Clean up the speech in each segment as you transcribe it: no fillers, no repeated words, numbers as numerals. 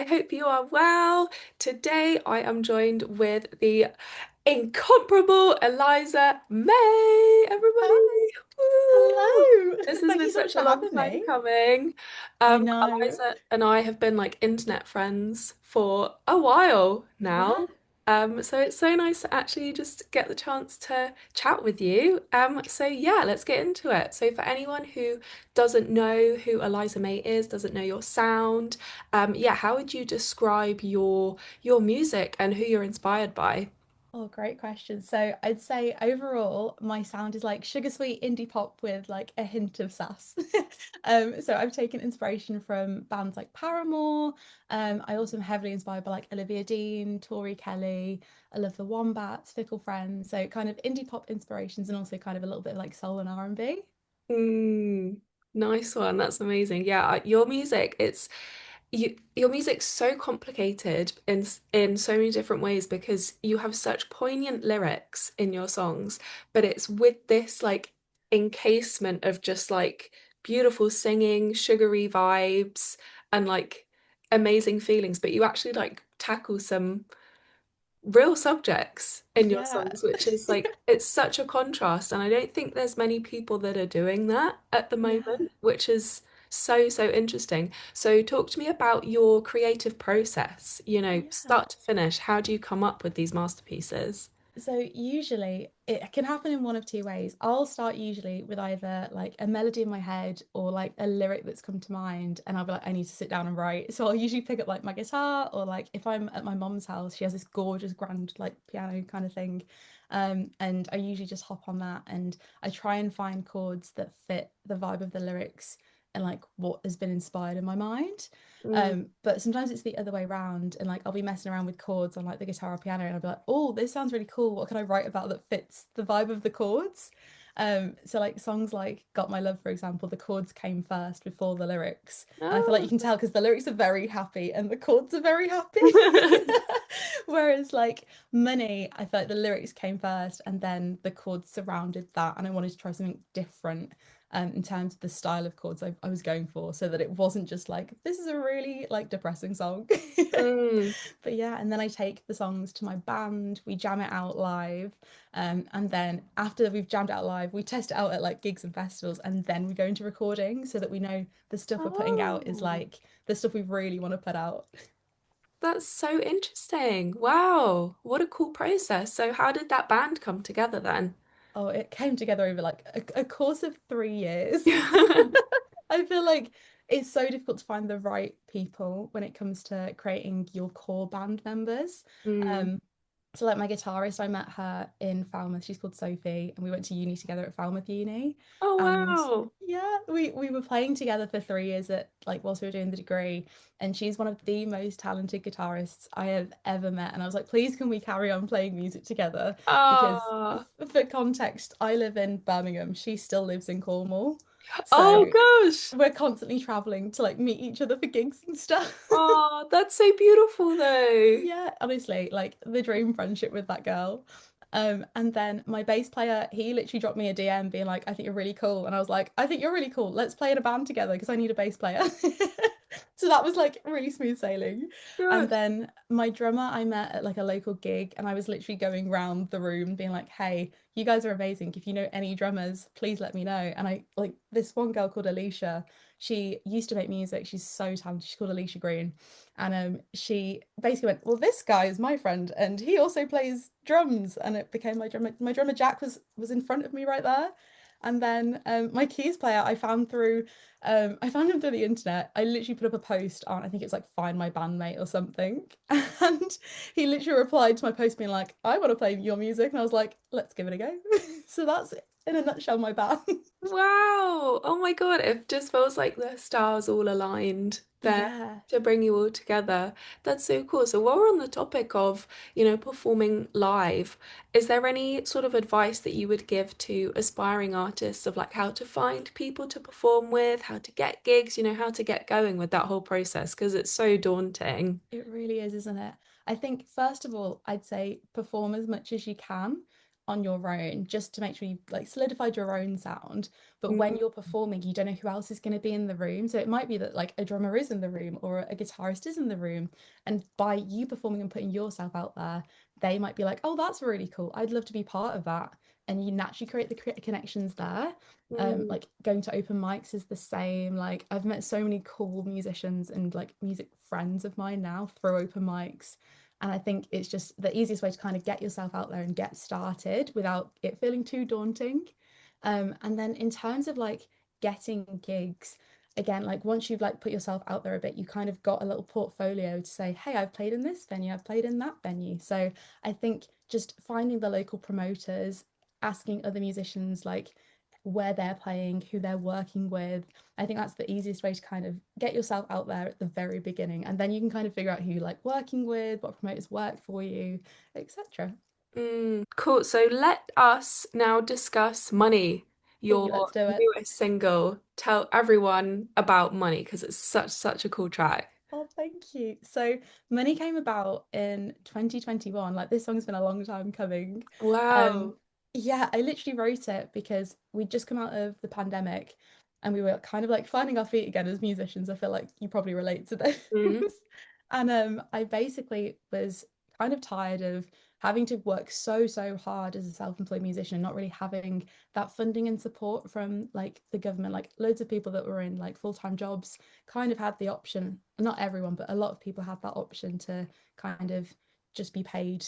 hope you are well. Today I am joined with the incomparable Eliza May, everybody. Hi. Woo! Hello. This has Thank been you so much such a for long having time me. coming. I know. Eliza and I have been like internet friends for a while Yeah. now. So it's so nice to actually just get the chance to chat with you. So yeah, let's get into it. So for anyone who doesn't know who Eliza May is, doesn't know your sound, yeah, how would you describe your music and who you're inspired by? Oh, great question. So I'd say overall, my sound is like sugar sweet indie pop with like a hint of sass. So I've taken inspiration from bands like Paramore. I also am heavily inspired by like Olivia Dean, Tori Kelly. I love the Wombats, Fickle Friends. So kind of indie pop inspirations and also kind of a little bit of like soul and R&B. Mm, nice one. That's amazing. Yeah, your music, your music's so complicated in so many different ways because you have such poignant lyrics in your songs, but it's with this like encasement of just like beautiful singing, sugary vibes, and like amazing feelings, but you actually like tackle some real subjects in your Yeah. songs, which is like it's such a contrast. And I don't think there's many people that are doing that at the Yeah. moment, which is so interesting. So talk to me about your creative process, Yeah. start to finish. How do you come up with these masterpieces? So usually it can happen in one of two ways. I'll start usually with either like a melody in my head or like a lyric that's come to mind and I'll be like, I need to sit down and write. So I'll usually pick up like my guitar or like if I'm at my mom's house, she has this gorgeous grand like piano kind of thing. And I usually just hop on that and I try and find chords that fit the vibe of the lyrics and like what has been inspired in my mind. Mm. But sometimes it's the other way around, and like I'll be messing around with chords on like the guitar or piano, and I'll be like, "Oh, this sounds really cool. What can I write about that fits the vibe of the chords?" So like songs like "Got My Love," for example, the chords came first before the lyrics, and I feel like you can tell because the lyrics are very happy and the chords are very happy. Oh. Whereas like "Money," I felt like the lyrics came first, and then the chords surrounded that, and I wanted to try something different in terms of the style of chords I was going for, so that it wasn't just like this is a really like depressing song. Mm. But yeah, and then I take the songs to my band, we jam it out live, and then after we've jammed it out live, we test it out at like gigs and festivals, and then we go into recording so that we know the stuff we're putting out is Oh, like the stuff we really want to put out. that's so interesting. Wow, what a cool process. So how did that band come together then? Oh, it came together over like a course of 3 years. I feel like it's so difficult to find the right people when it comes to creating your core band members. Mm. Um, so like my guitarist, I met her in Falmouth. She's called Sophie, and we went to uni together at Falmouth Uni. Oh, And wow. yeah, we were playing together for 3 years at like whilst we were doing the degree. And she's one of the most talented guitarists I have ever met. And I was like, please, can we carry on playing music together? Because Oh, for context, I live in Birmingham. She still lives in Cornwall. oh So gosh. we're constantly traveling to like meet each other for gigs and stuff. Oh, that's so beautiful though. Yeah, honestly, like the dream friendship with that girl. And then my bass player, he literally dropped me a DM being like, I think you're really cool. And I was like, I think you're really cool. Let's play in a band together because I need a bass player. So that was like really smooth sailing. And Good. then my drummer I met at like a local gig and I was literally going round the room being like, hey, you guys are amazing. If you know any drummers, please let me know. And I like this one girl called Alicia. She used to make music. She's so talented. She's called Alicia Green. And she basically went, well, this guy is my friend, and he also plays drums, and it became my drummer. My drummer Jack was in front of me right there, and then my keys player I found him through the internet. I literally put up a post on, I think it's like find my bandmate or something, and he literally replied to my post being like, I want to play your music, and I was like, let's give it a go. So that's in a nutshell my band. Wow. Oh my God. It just feels like the stars all aligned there Yeah. to bring you all together. That's so cool. So while we're on the topic of, performing live, is there any sort of advice that you would give to aspiring artists of like how to find people to perform with, how to get gigs, how to get going with that whole process? Because it's so daunting. It really is, isn't it? I think, first of all, I'd say perform as much as you can. on your own just to make sure you've like solidified your own sound. But when Mm, you're performing, you don't know who else is going to be in the room. So it might be that like a drummer is in the room or a guitarist is in the room. And by you performing and putting yourself out there, they might be like, oh, that's really cool. I'd love to be part of that. And you naturally create the connections there. mm, Like going to open mics is the same. Like I've met so many cool musicians and like music friends of mine now through open mics. And I think it's just the easiest way to kind of get yourself out there and get started without it feeling too daunting. And then in terms of like getting gigs, again, like once you've like put yourself out there a bit, you kind of got a little portfolio to say, hey, I've played in this venue, I've played in that venue. So I think just finding the local promoters, asking other musicians like where they're playing, who they're working with. I think that's the easiest way to kind of get yourself out there at the very beginning. And then you can kind of figure out who you like working with, what promoters work for you, etc. Cool. So let us now discuss Money, Oh, your let's do it. newest single. Tell everyone about Money because it's such a cool track. Oh, thank you. So, Money came about in 2021. Like this song's been a long time coming. Um, Wow. yeah, I literally wrote it because we'd just come out of the pandemic and we were kind of like finding our feet again as musicians. I feel like you probably relate to this. Mm, And I basically was kind of tired of having to work so hard as a self-employed musician and not really having that funding and support from like the government. Like loads of people that were in like full-time jobs kind of had the option, not everyone, but a lot of people had that option to kind of just be paid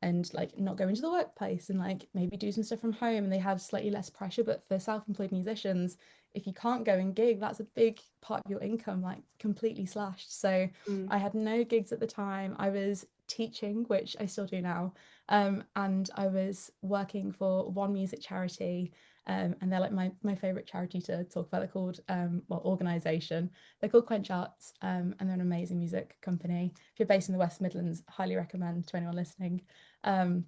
and like not go into the workplace and like maybe do some stuff from home and they had slightly less pressure. But for self-employed musicians, if you can't go and gig, that's a big part of your income, like completely slashed. So mm. I had no gigs at the time. I was teaching, which I still do now, and I was working for one music charity. And they're like my favorite charity to talk about. They're called well, organization. They're called Quench Arts, and they're an amazing music company. If you're based in the West Midlands, highly recommend to anyone listening. Um,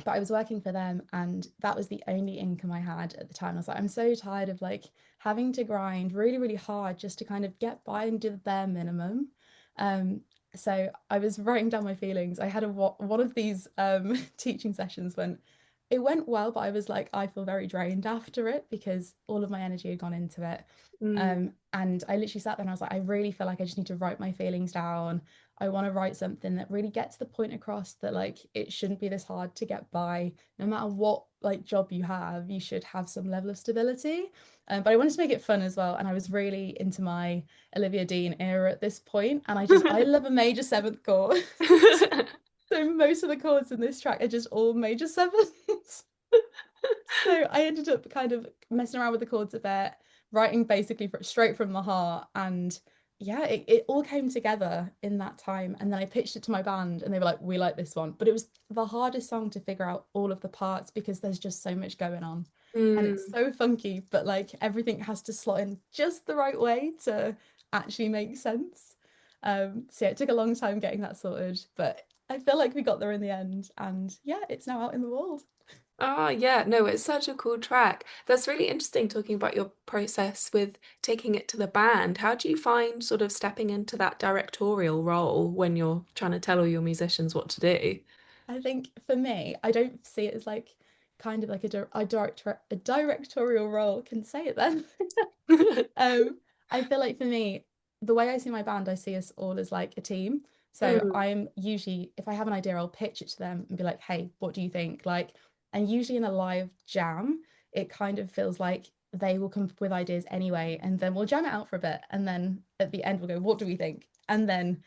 but I was working for them, and that was the only income I had at the time. I was like, I'm so tired of like having to grind really hard just to kind of get by and do the bare minimum. Um, so I was writing down my feelings. I had one of these teaching sessions when it went well, but I was like, I feel very drained after it because all of my energy had gone into it. Mm. And I literally sat there and I was like, I really feel like I just need to write my feelings down. I want to write something that really gets the point across that like it shouldn't be this hard to get by. No matter what like job you have, you should have some level of stability. But I wanted to make it fun as well. And I was really into my Olivia Dean era at this point. And I love a major seventh chord. So most of the chords in this track are just all major sevenths. So I ended up kind of messing around with the chords a bit, writing basically straight from the heart. And yeah, it all came together in that time. And then I pitched it to my band and they were like, we like this one. But it was the hardest song to figure out all of the parts because there's just so much going on. And it's Mm. so funky, but like everything has to slot in just the right way to actually make sense. So yeah, it took a long time getting that sorted, but I feel like we got there in the end. And yeah, it's now out in the world. Oh, yeah, no, it's such a cool track. That's really interesting talking about your process with taking it to the band. How do you find sort of stepping into that directorial role when you're trying to tell all your musicians what to do? I think for me, I don't see it as like kind of like a directorial role. Can say it then. I feel like for me, the way I see my band, I see us all as like a team. So Mm. I'm usually, if I have an idea, I'll pitch it to them and be like, hey, what do you think? Like, and usually in a live jam, it kind of feels like they will come up with ideas anyway, and then we'll jam it out for a bit. And then at the end, we'll go, what do we think? And then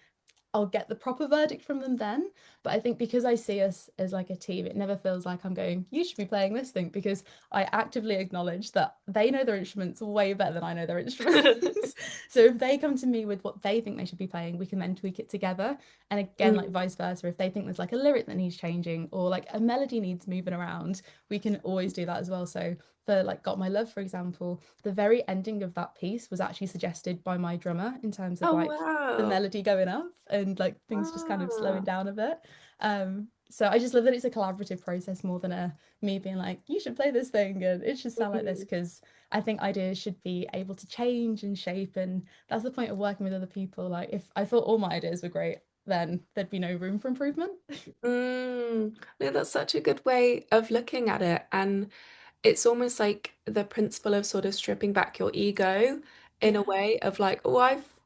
I'll get the proper verdict from them then. But I think because I see us as like a team, it never feels like I'm going, you should be playing this thing because I actively acknowledge that they know their instruments way better than I know their instruments. So if they come to me with what they think they should be playing, we can then tweak it together. And again, like Mm. vice versa, if they think there's like a lyric that needs changing or like a melody needs moving around, we can always do that as well. So for like Got My Love, for example, the very ending of that piece was actually suggested by my drummer in terms of Oh, like the wow. melody going up and like things just kind of slowing Ah. down a bit. So I just love that it's a collaborative process more than a me being like, you should play this thing and it should sound like this Mhm. because I think ideas should be able to change and shape and that's the point of working with other people. Like if I thought all my ideas were great, then there'd be no room for improvement. No, that's such a good way of looking at it. And it's almost like the principle of sort of stripping back your ego in a Yeah, way of like, oh,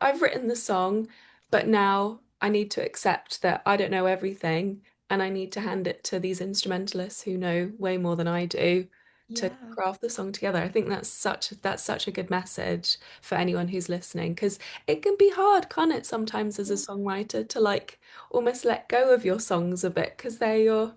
I've written the song, but now I need to accept that I don't know everything and I need to hand it to these instrumentalists who know way more than I do to yeah, craft the song together. I think that's such a good message for anyone who's listening because it can be hard, can't it, sometimes as a yeah. songwriter to like almost let go of your songs a bit because they're your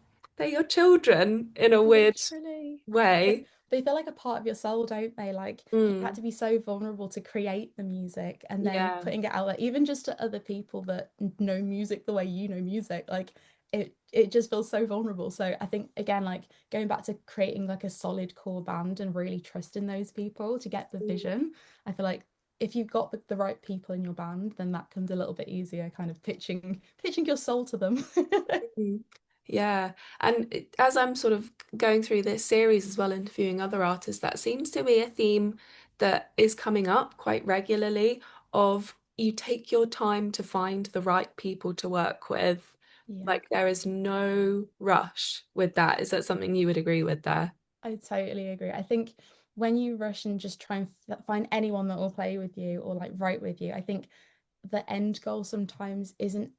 children in a weird Literally. Like way. they feel like a part of your soul, don't they? Like you've had Mm, to be so vulnerable to create the music and then yeah. putting it out there, even just to other people that know music the way you know music. Like it just feels so vulnerable. So I think again, like going back to creating like a solid core band and really trusting those people to get the vision, I feel like if you've got the right people in your band, then that comes a little bit easier, kind of pitching your soul to them. Mm. Yeah. And as I'm sort of going through this series as well, interviewing other artists, that seems to be a theme that is coming up quite regularly of you take your time to find the right people to work with. Yeah. Like there is no rush with that. Is that something you would agree with there? I totally agree. I think when you rush and just try and find anyone that will play with you or like write with you, I think the end goal sometimes isn't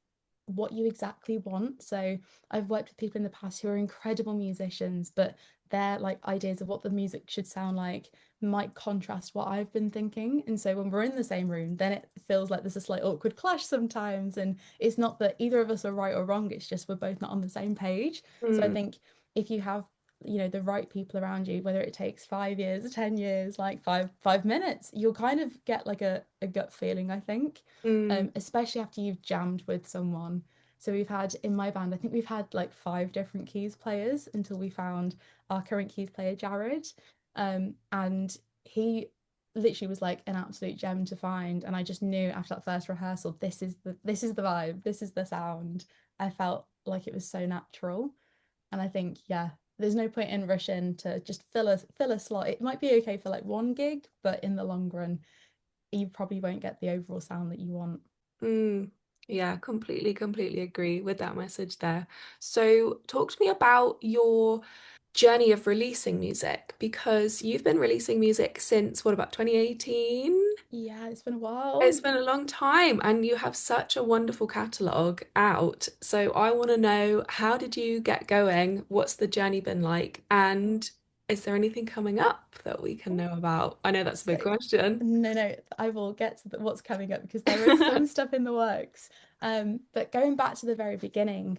what you exactly want. So I've worked with people in the past who are incredible musicians, but their like ideas of what the music should sound like might contrast what I've been thinking. And so when we're in the same room, then it feels like there's a slight awkward clash sometimes. And it's not that either of us are right or wrong, it's just we're both not on the same page. So I Mm, think if you have the right people around you, whether it takes 5 years or 10 years, like five minutes, you'll kind of get like a gut feeling, I think, mm, especially after you've jammed with someone. So we've had in my band, I think we've had like five different keys players until we found our current keys player, Jared. And he literally was like an absolute gem to find. And I just knew after that first rehearsal, this is the vibe, this is the sound. I felt like it was so natural. And I think, yeah, there's no point in rushing to just fill a slot. It might be okay for like one gig, but in the long run, you probably won't get the overall sound that you want. mm. Yeah, completely agree with that message there. So, talk to me about your journey of releasing music because you've been releasing music since what about 2018? Yeah, it's been a while. It's been a long time and you have such a wonderful catalogue out. So I want to know how did you get going? What's the journey been like? And is there anything coming up that we can know about? I know that's a So big question. no, I will get to what's coming up because there is some stuff in the works. But going back to the very beginning,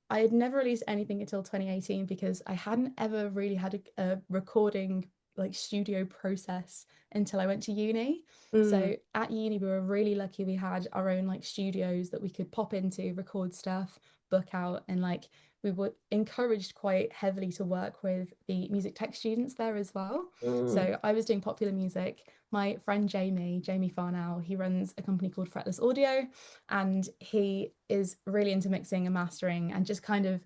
I had never released anything until 2018 because I hadn't ever really had a recording like studio process until I went to uni. Mm, So at uni, we were really lucky we had our own like studios that we could pop into, record stuff, book out, and like we were encouraged quite heavily to work with the music tech students there as well. mm, So I was doing popular music. My friend Jamie Farnell, he runs a company called Fretless Audio, and he is really into mixing and mastering and just kind of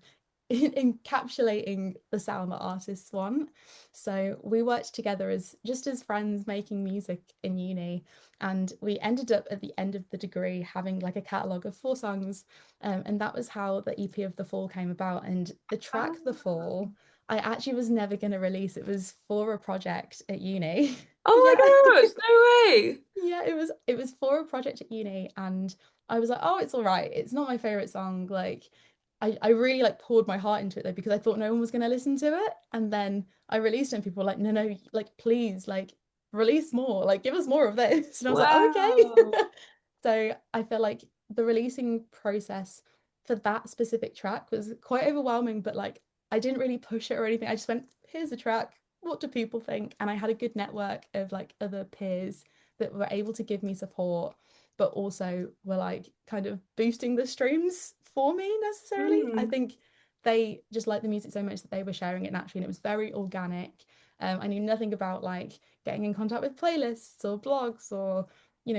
encapsulating the sound that artists want. So we worked together as just as friends making music in uni, and we ended up at the end of the degree having like a catalogue of 4 songs, and that was how the EP of The Fall came about. And the track The ah. Fall I actually was never going to release. It was for a project at uni. Oh Yeah. my gosh, no way. Yeah, it was for a project at uni and I was like, "Oh, it's all right. It's not my favorite song." Like I really like poured my heart into it though because I thought no one was going to listen to it. And then I released it and people were like, "No, no, like please, like release more. Like give us more of this." And I was like, "Oh, Wow. okay." So I feel like the releasing process for that specific track was quite overwhelming, but like I didn't really push it or anything. I just went, here's the track. What do people think? And I had a good network of like other peers that were able to give me support, but also were like kind of boosting the streams for me necessarily. I Mm, think they just liked the music so much that they were sharing it naturally and it was very organic. I knew nothing about like getting in contact with playlists or blogs or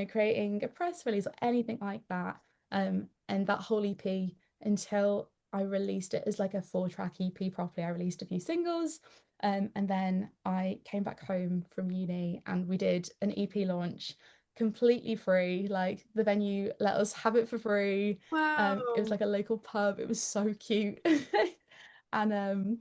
creating a press release or anything like that. And that whole EP until I released it as like a 4 track EP properly. I released a few singles, and then I came back home from uni and we did an EP launch completely free. Like the venue let us have it for free. It was Wow. like a local pub. It was so cute. And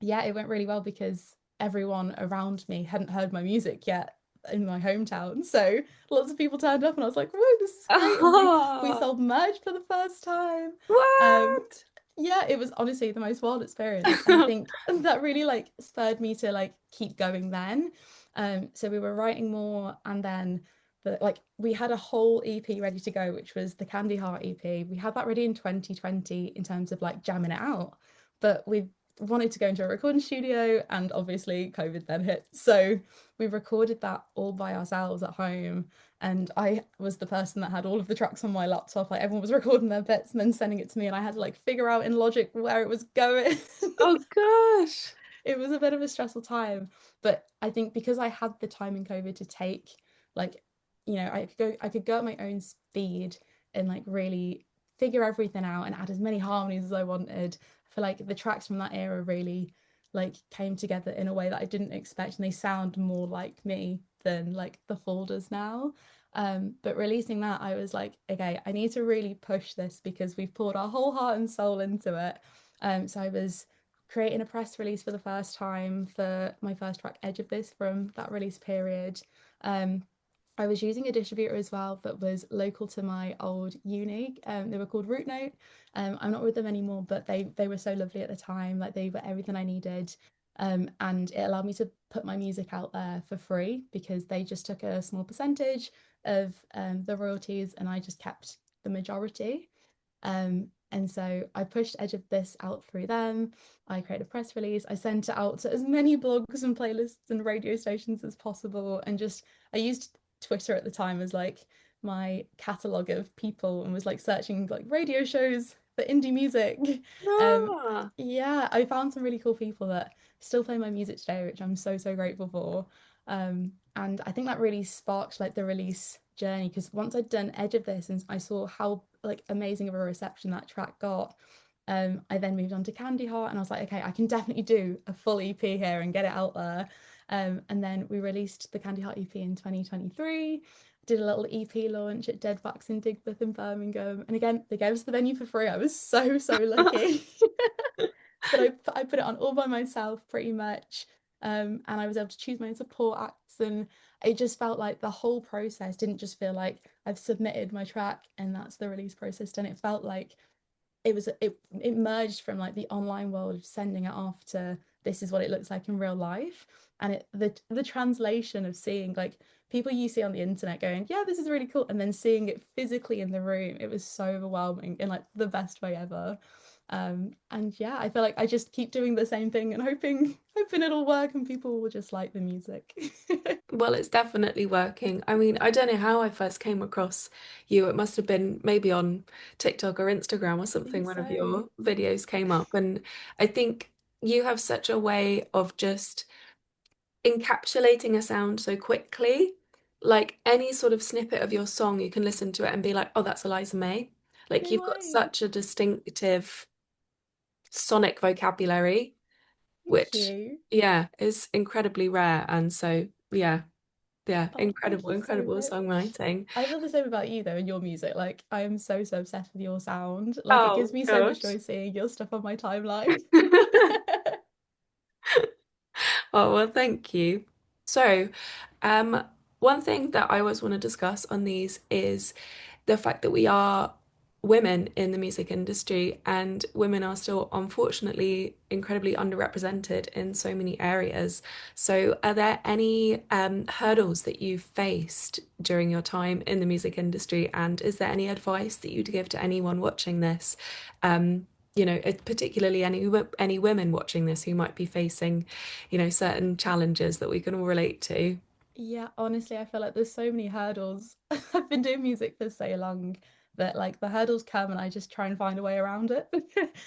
yeah, it went really well because everyone around me hadn't heard my music yet in my hometown. So lots of people turned up and I was like, whoa, this is great. And we Oh, sold merch for the first time. Um, what? yeah, it was honestly the most wild experience. And I think that really like spurred me to like keep going then. So we were writing more and then like we had a whole EP ready to go, which was the Candy Heart EP. We had that ready in 2020 in terms of like jamming it out. But we wanted to go into a recording studio and obviously COVID then hit. So we recorded that all by ourselves at home. And I was the person that had all of the tracks on my laptop. Like everyone was recording their bits and then sending it to me, and I had to like figure out in Logic where it was going. Oh gosh. It was a bit of a stressful time, but I think because I had the time in COVID to take, like, I could go at my own speed and like really figure everything out and add as many harmonies as I wanted. I feel like the tracks from that era really like came together in a way that I didn't expect, and they sound more like me than like the folders now. But releasing that, I was like, okay, I need to really push this because we've poured our whole heart and soul into it. So I was creating a press release for the first time for my first track, Edge of This, from that release period. Um, I was using a distributor as well that was local to my old uni. They were called Root Note. I'm not with them anymore, but they were so lovely at the time. Like they were everything I needed. And it allowed me to put my music out there for free because they just took a small percentage of the royalties and I just kept the majority. And so I pushed Edge of This out through them. I created a press release. I sent it out to as many blogs and playlists and radio stations as possible. And just, I used Twitter at the time as like my catalogue of people and was like searching like radio shows for indie music. Um, Ah. yeah, I found some really cool people that still play my music today, which I'm so, so grateful for. And I think that really sparked like the release journey because once I'd done Edge of This and I saw how like amazing of a reception that track got, I then moved on to Candy Heart and I was like, okay, I can definitely do a full EP here and get it out there. And then we released the Candy Heart EP in 2023. Did a little EP launch at Dead Wax in Digbeth in Birmingham. And again, they gave us the venue for free. I was so, so lucky. But I put it on all by myself pretty much. And I was able to choose my own support acts. And it just felt like the whole process didn't just feel like I've submitted my track and that's the release process done. It felt like it merged from like the online world of sending it off to this is what it looks like in real life. And the translation of seeing like people you see on the internet going, yeah, this is really cool, and then seeing it physically in the room, it was so overwhelming in like the best way ever. And yeah, I feel like I just keep doing the same thing and hoping it'll work and people will just like the music. Well, it's definitely working. I mean, I don't know how I first came across you. It must have been maybe on TikTok or Instagram or I something. think One of so. your videos came up, and I think you have such a way of just encapsulating a sound so quickly. Like any sort of snippet of your song, you can listen to it and be like, "Oh, that's Eliza May." Like No you've got way. such a distinctive sonic vocabulary, Thank which you. yeah, is incredibly rare. And so yeah. Yeah, Oh, thank incredible, you so incredible much. songwriting. I feel the same about you though, and your music. Like, I am so, so obsessed with your sound. Like, it gives Oh me so much gosh. joy seeing your stuff on my timeline. Oh, well, thank you. So, um, one thing that I always want to discuss on these is the fact that we are women in the music industry and women are still unfortunately incredibly underrepresented in so many areas. So, are there any hurdles that you've faced during your time in the music industry? And is there any advice that you'd give to anyone watching this? Particularly any women watching this who might be facing, certain challenges that we can all relate to. Yeah, honestly, I feel like there's so many hurdles. I've been doing music for so long that like the hurdles come and I just try and find a way around it.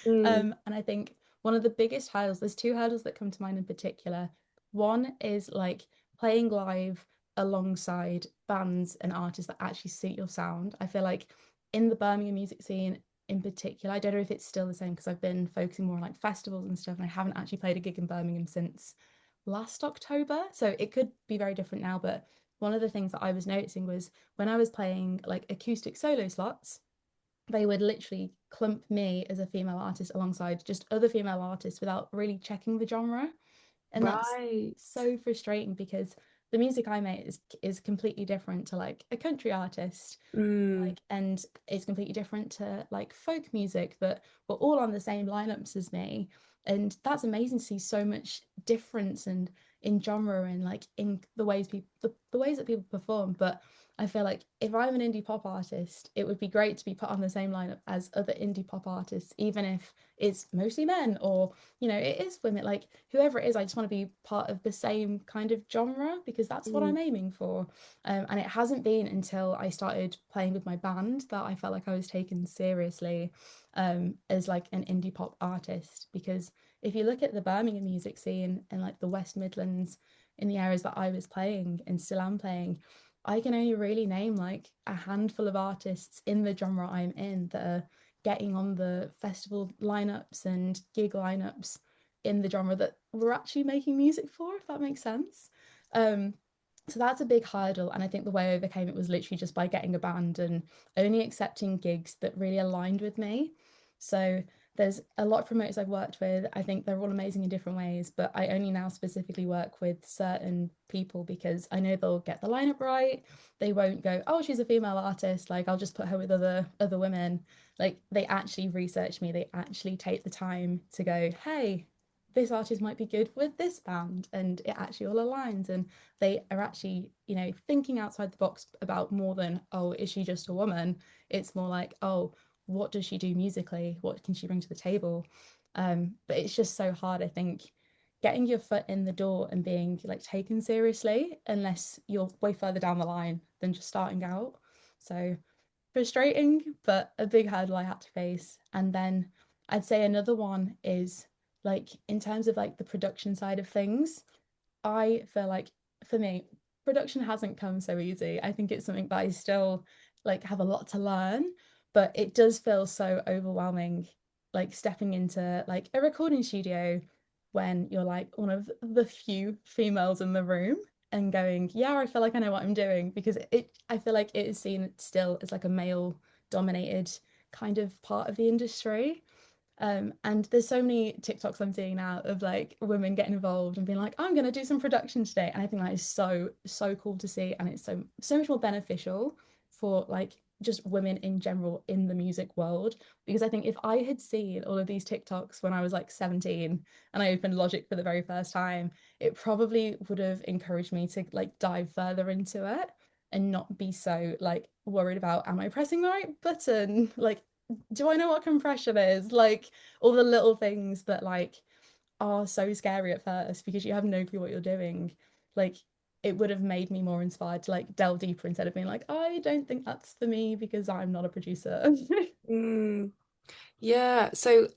Mm. And I think one of the biggest hurdles, there's two hurdles that come to mind in particular. One is like playing live alongside bands and artists that actually suit your sound. I feel like in the Birmingham music scene in particular, I don't know if it's still the same because I've been focusing more on like festivals and stuff, and I haven't actually played a gig in Birmingham since last October. So it could be very different now, but one of the things that I was noticing was when I was playing like acoustic solo slots, they would literally clump me as a female artist alongside just other female artists without really checking the genre. And that's Right. so frustrating because the music I make is completely different to like a country artist, Mm, like, and it's completely different to like folk music that were all on the same lineups as me. And that's amazing to see so much difference and in genre and like in the ways people the ways that people perform. But I feel like if I'm an indie pop artist, it would be great to be put on the same lineup as other indie pop artists, even if it's mostly men or it is women, like whoever it is. I just want to be part of the same kind of genre because that's what mm, I'm aiming for. And it hasn't been until I started playing with my band that I felt like I was taken seriously as like an indie pop artist. Because if you look at the Birmingham music scene and like the West Midlands in the areas that I was playing and still am playing, I can only really name like a handful of artists in the genre I'm in that are getting on the festival lineups and gig lineups in the genre that we're actually making music for, if that makes sense. Um, so that's a big hurdle. And I think the way I overcame it was literally just by getting a band and only accepting gigs that really aligned with me. So there's a lot of promoters I've worked with. I think they're all amazing in different ways, but I only now specifically work with certain people because I know they'll get the lineup right. They won't go, oh, she's a female artist, like I'll just put her with other women. Like they actually research me. They actually take the time to go, hey, this artist might be good with this band, and it actually all aligns. And they are actually, thinking outside the box about more than, oh, is she just a woman? It's more like, oh, what does she do musically? What can she bring to the table? But it's just so hard, I think, getting your foot in the door and being like taken seriously unless you're way further down the line than just starting out. So frustrating, but a big hurdle I had to face. And then I'd say another one is like in terms of like the production side of things, I feel like for me, production hasn't come so easy. I think it's something that I still like have a lot to learn, but it does feel so overwhelming, like stepping into like a recording studio when you're like one of the few females in the room and going, yeah, I feel like I know what I'm doing because I feel like it is seen still as like a male dominated kind of part of the industry. And there's so many TikToks I'm seeing now of like women getting involved and being like, I'm gonna do some production today. And I think that is so, so cool to see. And it's so much more beneficial for like just women in general in the music world. Because I think if I had seen all of these TikToks when I was like 17 and I opened Logic for the very first time, it probably would have encouraged me to like dive further into it and not be so like worried about, am I pressing the right button? Like, do I know what compression is? Like all the little things that like are so scary at first because you have no clue what you're doing. Like it would have made me more inspired to like delve deeper instead of being like, I don't think that's for me because I'm not a producer. mm. Yeah. So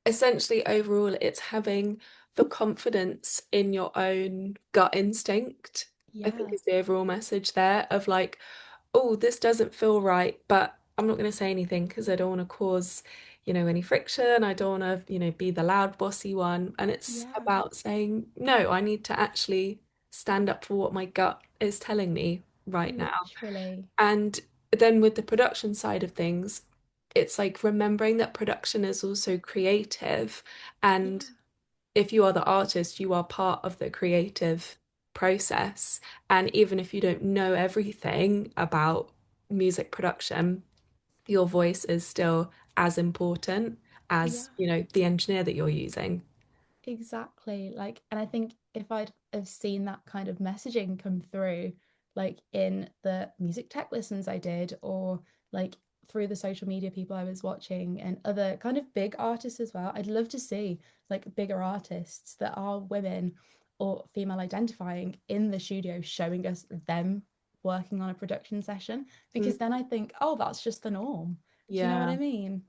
essentially, overall, it's having the confidence in your own gut instinct, I think Yeah, is the overall message there of like, oh, this doesn't feel right, but I'm not going to say anything because I don't want to cause, any friction. I don't want to, be the loud, bossy one. And it's yeah, about saying, no, I need to actually stand up for what my gut is telling me right now. literally. And then with the production side of things, it's like remembering that production is also creative. And Yeah, if you are the artist, you are part of the creative process. And even if you don't know everything about music production, your voice is still as important yeah. as, the engineer that you're using. Exactly. Like, and I think if I'd have seen that kind of messaging come through, like in the music tech lessons I did, or like through the social media people I was watching and other kind of big artists as well, I'd love to see like bigger artists that are women or female identifying in the studio showing us them working on a production session, because Mm, then I think, oh, that's just the norm. Do you know what I yeah. mean?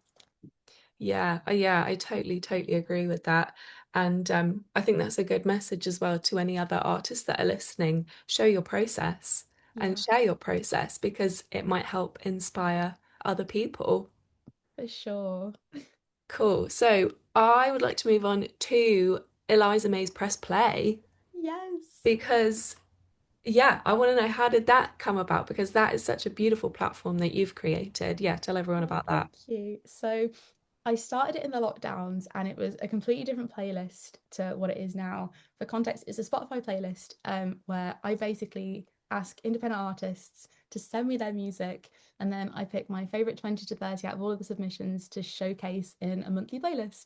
Yeah, yeah, I totally, totally agree with that. And I think that's a good message as well to any other artists that are listening. Show your process and Yeah, share your process because it might help inspire other people. for sure. Cool. So I would like to move on to Eliza May's Press Play Yes. because Yeah, I want to know, how did that come about? Because that is such a beautiful platform that you've created. Yeah, tell everyone Oh, about that. thank you. So I started it in the lockdowns and it was a completely different playlist to what it is now. For context, it's a Spotify playlist where I basically ask independent artists to send me their music and then I pick my favorite 20 to 30 out of all of the submissions to showcase in a monthly playlist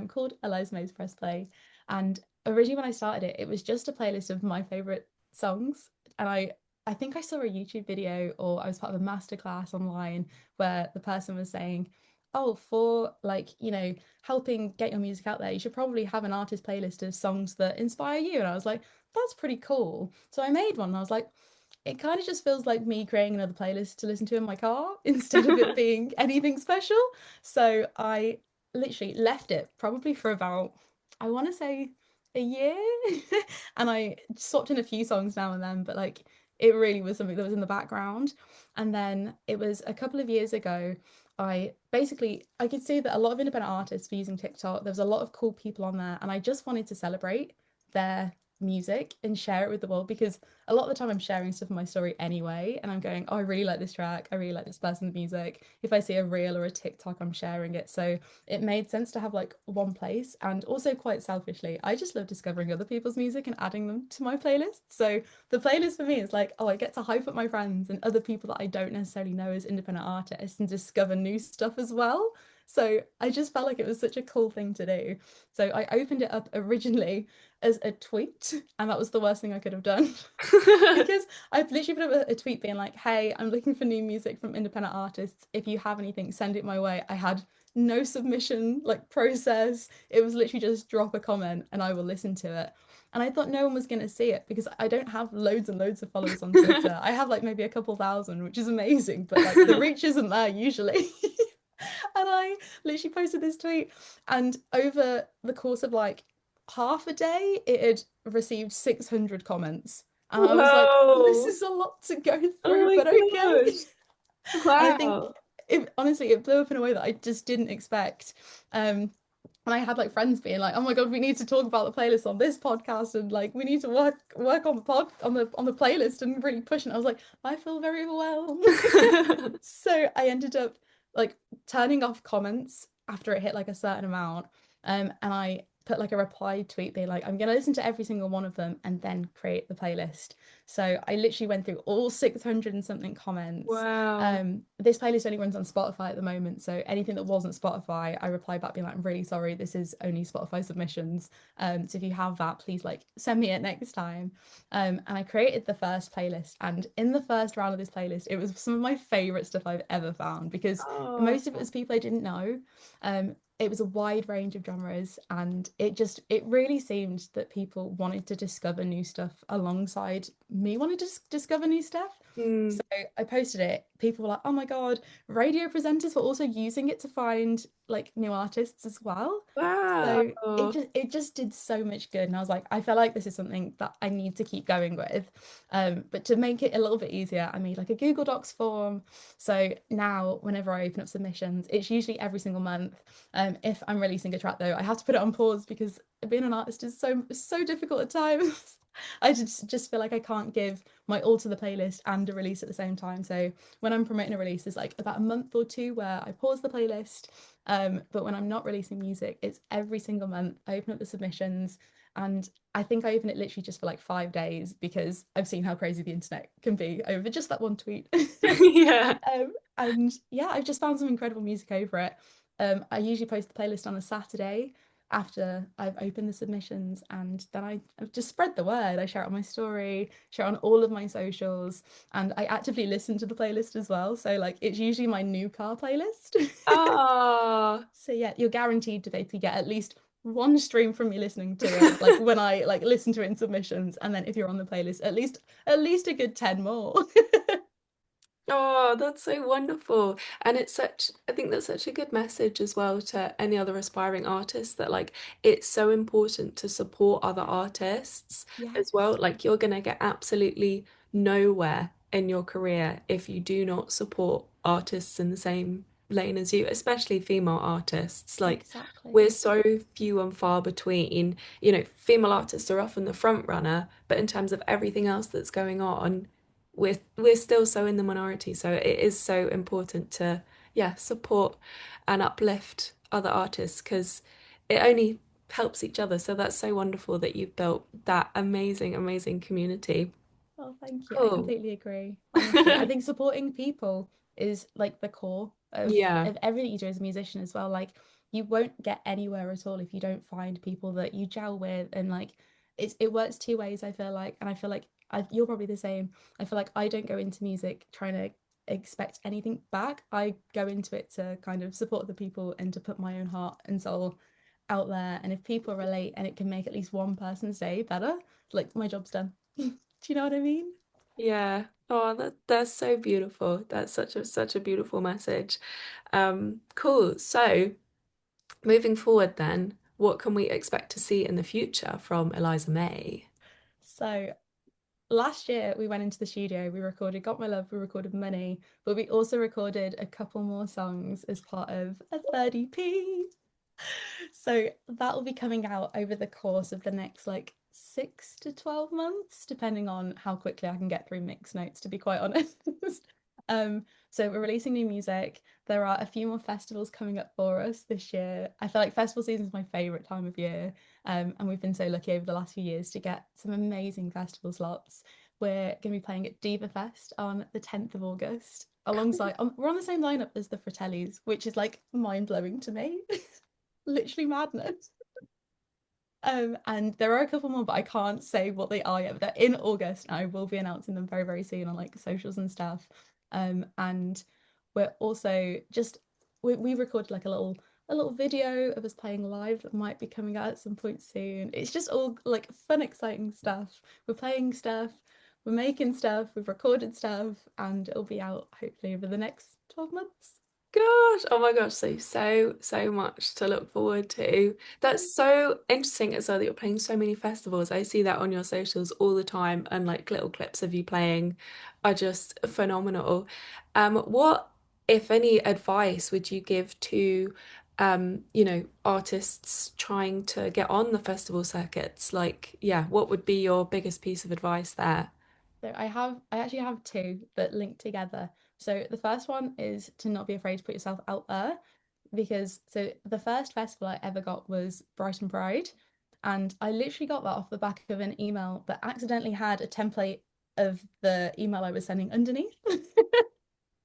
called Eliza May's Press Play. And originally when I started it, it was just a playlist of my favorite songs. And I think I saw a YouTube video or I was part of a masterclass online where the person was saying, oh, for like, helping get your music out there, you should probably have an artist playlist of songs that inspire you. And I was like, that's pretty cool. So I made one and I was like, it kind of just feels like me creating another playlist to listen to in my car instead of it being anything special. So I literally left it probably for about, I want to say a year. And I swapped in a few songs now and then, but like it really was something that was in the background. And then it was a couple of years ago, I could see that a lot of independent artists were using TikTok. There was a lot of cool people on there, and I just wanted to celebrate their music and share it with the world because a lot of the time I'm sharing stuff in my story anyway, and I'm going, oh, I really like this track, I really like this person's music. If I see a reel or a TikTok, I'm sharing it. So it made sense to have like one place, and also quite selfishly, I just love discovering other people's music and adding them to my playlist. So the playlist for me is like, oh, I get to hype up my friends and other people that I don't necessarily know as independent artists and discover new stuff as well. So I just felt like it was such a cool thing to do. So I opened it up originally as a tweet, and that was the worst thing I could have done. Because I've literally put up a tweet being like, hey, I'm looking for new music from independent artists. If you have anything, send it my way. I had no submission like process. It was literally just drop a comment and I will listen to it. And I thought no one was going to see it because I don't have loads and loads of followers on Twitter. I have like maybe a couple thousand, which is amazing, but like the reach isn't there usually. And I literally posted this tweet, and over the course of like half a day, it had received 600 comments. And I was like, this Whoa. is a lot to go Oh through, my but okay. gosh. And I think Wow. it honestly it blew up in a way that I just didn't expect. And I had like friends being like, "Oh my God, we need to talk about the playlist on this podcast, and like we need to work on the playlist and really push it." I was like, I feel very overwhelmed. So I ended up like turning off comments after it hit like a certain amount. And I put like a reply tweet being like, I'm gonna listen to every single one of them and then create the playlist. So I literally went through all 600 and something comments. Wow. This playlist only runs on Spotify at the moment, so anything that wasn't Spotify, I replied back being like, I'm really sorry, this is only Spotify submissions. So if you have that, please like send me it next time. And I created the first playlist, and in the first round of this playlist, it was some of my favorite stuff I've ever found because Oh. most of it was people I didn't know. It was a wide range of genres, and it really seemed that people wanted to discover new stuff alongside me wanting to discover new stuff. Mm. So I posted it. People were like, "Oh my God, radio presenters were also using it to find like new artists as well." So Wow. it just did so much good, and I was like, I feel like this is something that I need to keep going with. But to make it a little bit easier, I made like a Google Docs form. So now, whenever I open up submissions, it's usually every single month. If I'm releasing a track though, I have to put it on pause because being an artist is so difficult at times. I just feel like I can't give my all to the playlist and a release at the same time. So when I'm promoting a release, there's like about a month or two where I pause the playlist. But when I'm not releasing music, it's every single month. I open up the submissions, and I think I open it literally just for like 5 days because I've seen how crazy the internet can be over just that one tweet. Yeah. And yeah, I've just found some incredible music over it. I usually post the playlist on a Saturday after I've opened the submissions, and then I've just spread the word. I share it on my story, share it on all of my socials, and I actively listen to the playlist as well. So like it's usually my new car playlist. Oh. So yeah, you're guaranteed to basically get at least one stream from me listening to it, like when I like listen to it in submissions, and then if you're on the playlist, at least a good 10 more. Oh, that's so wonderful. And I think that's such a good message as well to any other aspiring artists that like it's so important to support other artists as Yes. well. Like you're gonna get absolutely nowhere in your career if you do not support artists in the same lane as you, especially female artists. Like we're Exactly. so few and far between. You know, female artists are often the front runner, but in terms of everything else that's going on, we're still so in the minority. So it is so important to, yeah, support and uplift other artists because it only helps each other. So that's so wonderful that you've built that amazing, amazing community. Oh, thank you. I Cool. completely agree. Honestly, I think supporting people is like the core Yeah. of everything you do as a musician as well. Like you won't get anywhere at all if you don't find people that you gel with, and like it works two ways, I feel like. And I feel like you're probably the same. I feel like I don't go into music trying to expect anything back. I go into it to kind of support the people and to put my own heart and soul out there. And if people relate and it can make at least one person's day better, like my job's done. Do you know what I mean? Yeah. Oh, that's so beautiful. That's such a beautiful message. Cool. So moving forward then, what can we expect to see in the future from Eliza May? So last year we went into the studio, we recorded Got My Love, we recorded Money, but we also recorded a couple more songs as part of a third EP. So that will be coming out over the course of the next like 6 to 12 months, depending on how quickly I can get through mix notes, to be quite honest. So we're releasing new music. There are a few more festivals coming up for us this year. I feel like festival season is my favorite time of year. And we've been so lucky over the last few years to get some amazing festival slots. We're going to be playing at Diva Fest on the 10th of August, alongside, we're on the same lineup as the Fratellis, which is like mind blowing to me. Literally madness. And there are a couple more, but I can't say what they are yet. But they're in August, and I will be announcing them very, very soon on like socials and stuff. And we're also just we recorded like a little video of us playing live that might be coming out at some point soon. It's just all like fun, exciting stuff. We're playing stuff, we're making stuff, we've recorded stuff, and it'll be out hopefully over the next 12 months. Gosh, oh my gosh, so much to look forward to. That's so interesting as well that you're playing so many festivals. I see that on your socials all the time, and like little clips of you playing are just phenomenal. What, if any, advice would you give to artists trying to get on the festival circuits? Like, yeah, what would be your biggest piece of advice there? So I actually have two that link together. So the first one is to not be afraid to put yourself out there, because so the first festival I ever got was Brighton Pride, and I literally got that off the back of an email that accidentally had a template of the email I was sending underneath.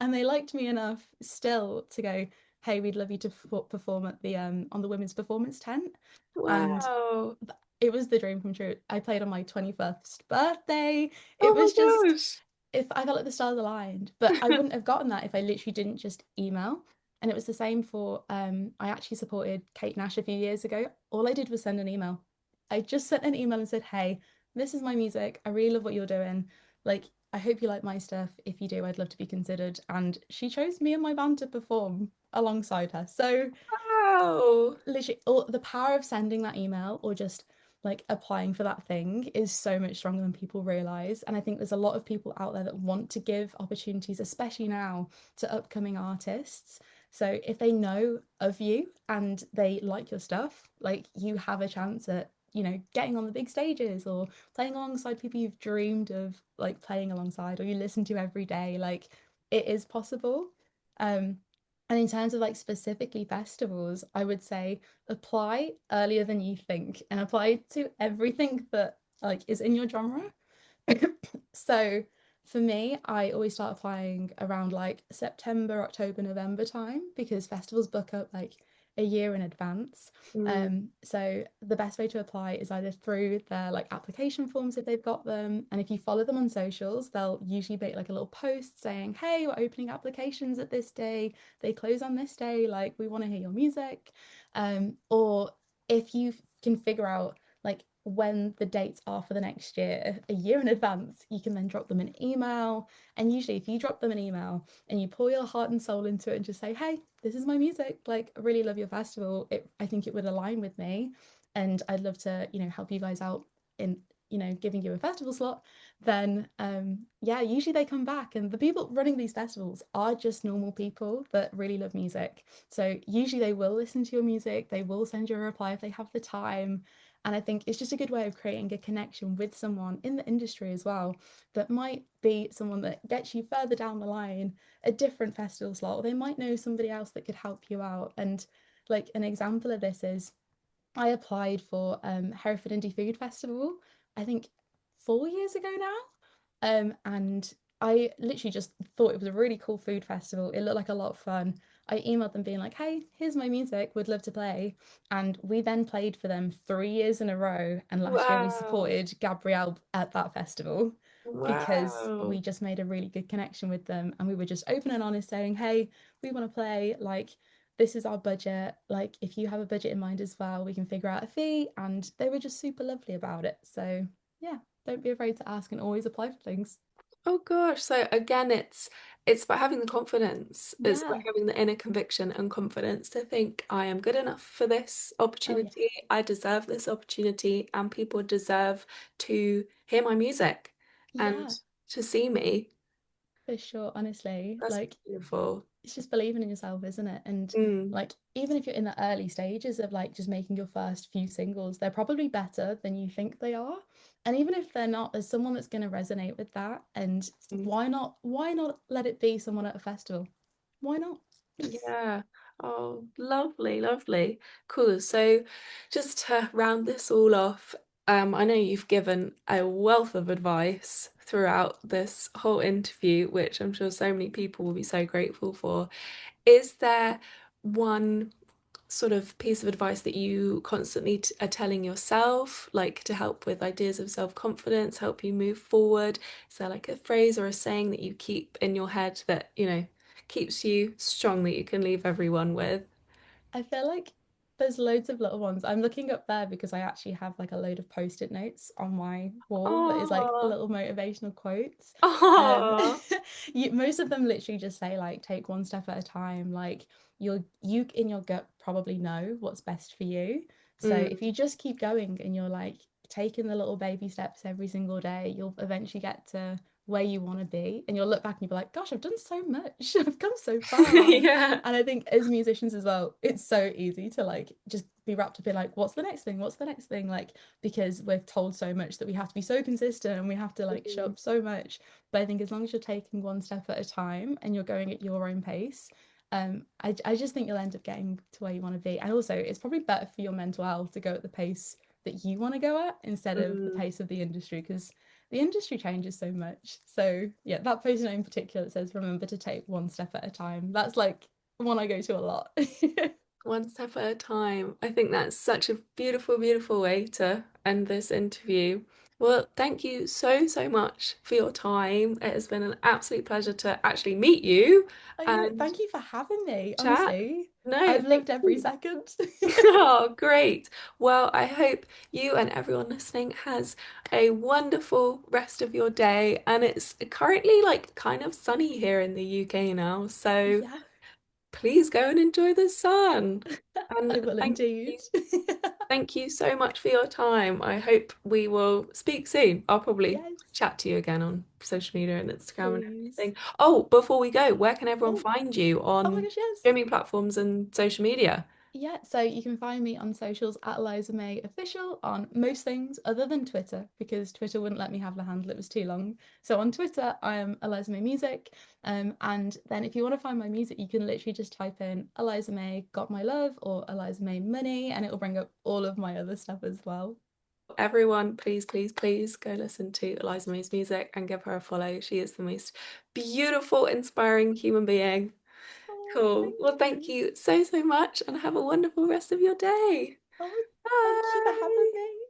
And they liked me enough still to go, "Hey, we'd love you to perform at the on the women's performance tent." And Wow. it was the dream come true. I played on my 21st birthday. It Oh was my just, gosh. if I felt like the stars aligned, but I wouldn't have gotten that if I literally didn't just email. And it was the same for I actually supported Kate Nash a few years ago. All I did was send an email. I just sent an email and said, "Hey, this is my music. I really love what you're doing. Like, I hope you like my stuff. If you do, I'd love to be considered." And she chose me and my band to perform alongside her. So Wow. literally all the power of sending that email or just like applying for that thing is so much stronger than people realize. And I think there's a lot of people out there that want to give opportunities, especially now, to upcoming artists. So if they know of you and they like your stuff, like you have a chance at, getting on the big stages or playing alongside people you've dreamed of like playing alongside or you listen to every day. Like it is possible. Um, and in terms of like specifically festivals, I would say apply earlier than you think and apply to everything that like is in your genre. So for me, I always start applying around like September, October, November time because festivals book up like a year in advance. Mm. So the best way to apply is either through their like application forms if they've got them, and if you follow them on socials, they'll usually make like a little post saying, "Hey, we're opening applications at this day. They close on this day. Like we want to hear your music." Or if you can figure out like when the dates are for the next year, a year in advance, you can then drop them an email. And usually, if you drop them an email and you pour your heart and soul into it and just say, "Hey, this is my music. Like, I really love your festival. I think it would align with me. And I'd love to, help you guys out in, giving you a festival slot." then yeah, usually they come back, and the people running these festivals are just normal people that really love music. So usually they will listen to your music, they will send you a reply if they have the time. And I think it's just a good way of creating a connection with someone in the industry as well, that might be someone that gets you further down the line, a different festival slot, or they might know somebody else that could help you out. And like an example of this is I applied for Hereford Indie Food Festival, I think 4 years ago now. And I literally just thought it was a really cool food festival. It looked like a lot of fun. I emailed them being like, hey, here's my music, would love to play. And we then played for them 3 years in a row. And last year we Wow. supported Gabrielle at that festival because we Wow. just made a really good connection with them. And we were just open and honest saying, hey, we want to play. Like, this is our budget. Like, if you have a budget in mind as well, we can figure out a fee. And they were just super lovely about it. So, yeah, don't be afraid to ask and always apply for things. Oh gosh. So again, it's about having the confidence. It's about Yeah. having the inner conviction and confidence to think I am good enough for this Oh, yeah. opportunity. I deserve this opportunity, and people deserve to hear my music and Yeah, to see me. for sure. Honestly, That's like, beautiful. it's just believing in yourself, isn't it? And Mm. like, even if you're in the early stages of like just making your first few singles, they're probably better than you think they are. And even if they're not, there's someone that's going to resonate with that. And Mm. why not let it be someone at a festival? Why not? Yeah. Oh, lovely, lovely. Cool. So just to round this all off, I know you've given a wealth of advice throughout this whole interview, which I'm sure so many people will be so grateful for. Is there one sort of piece of advice that you constantly are telling yourself, like to help with ideas of self-confidence, help you move forward? Is there like a phrase or a saying that you keep in your head that, keeps you strong that you can leave everyone with? I feel like there's loads of little ones. I'm looking up there because I actually have like a load of post-it notes on my wall that is like Oh, little motivational quotes. Um, oh, most of them literally just say like take one step at a time. Like you in your gut probably know what's best for you. So if mm. you just keep going and you're like taking the little baby steps every single day, you'll eventually get to where you want to be, and you'll look back and you'll be like, gosh, I've done so much. I've come so far. Yeah. And I think as musicians as well, it's so easy to like just be wrapped up in like, what's the next thing? What's the next thing? Like, because we're told so much that we have to be so consistent and we have to like show Mm. up so much. But I think as long as you're taking one step at a time and you're going at your own pace, I just think you'll end up getting to where you want to be. And also, it's probably better for your mental health to go at the pace that you want to go at instead of the Mm. pace of the industry, because the industry changes so much. So yeah, that post note in particular that says remember to take one step at a time. That's like one I go to a lot. One step at a time. I think that's such a beautiful, beautiful way to end this interview. Well, thank you so, so much for your time. It has been an absolute pleasure to actually meet you I know. and Thank you for having me. chat. Honestly, No, I've thank loved every you. second. Oh, great. Well, I hope you and everyone listening has a wonderful rest of your day. And it's currently like kind of sunny here in the UK now. So Yeah, please go and enjoy the sun. I And will indeed. thank you so much for your time. I hope we will speak soon. I'll probably Yes, chat to you again on social media and Instagram and please. everything. Oh, before we go, where can everyone Oh, find you oh my on gosh, yes. streaming platforms and social media? Yeah, so you can find me on socials at Eliza May Official on most things other than Twitter, because Twitter wouldn't let me have the handle, it was too long. So on Twitter, I am Eliza May Music. And then if you want to find my music, you can literally just type in Eliza May Got My Love or Eliza May Money, and it will bring up all of my other stuff as well. Everyone, please, please, please go listen to Eliza May's music and give her a follow. She is the most beautiful, inspiring human being. Oh, Cool. thank Well, thank you. you so, so much and have a wonderful rest of your day. Oh, thank you for having Bye. me.